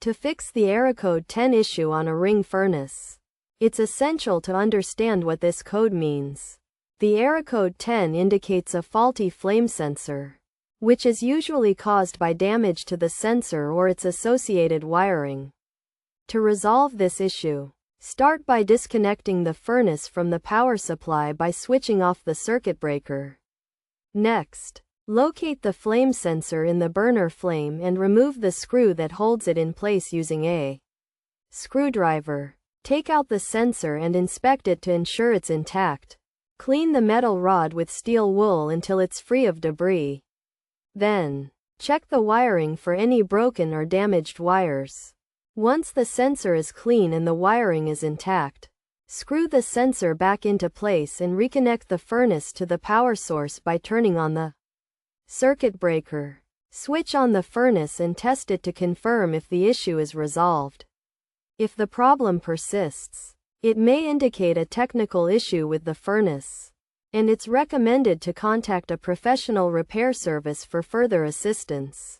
To fix the error code 10 issue on a ring furnace, it's essential to understand what this code means. The error code 10 indicates a faulty flame sensor, which is usually caused by damage to the sensor or its associated wiring. To resolve this issue, start by disconnecting the furnace from the power supply by switching off the circuit breaker. Next, locate the flame sensor in the burner flame and remove the screw that holds it in place using a screwdriver. Take out the sensor and inspect it to ensure it's intact. Clean the metal rod with steel wool until it's free of debris. Then, check the wiring for any broken or damaged wires. Once the sensor is clean and the wiring is intact, screw the sensor back into place and reconnect the furnace to the power source by turning on the circuit breaker. Switch on the furnace and test it to confirm if the issue is resolved. If the problem persists, it may indicate a technical issue with the furnace, and it's recommended to contact a professional repair service for further assistance.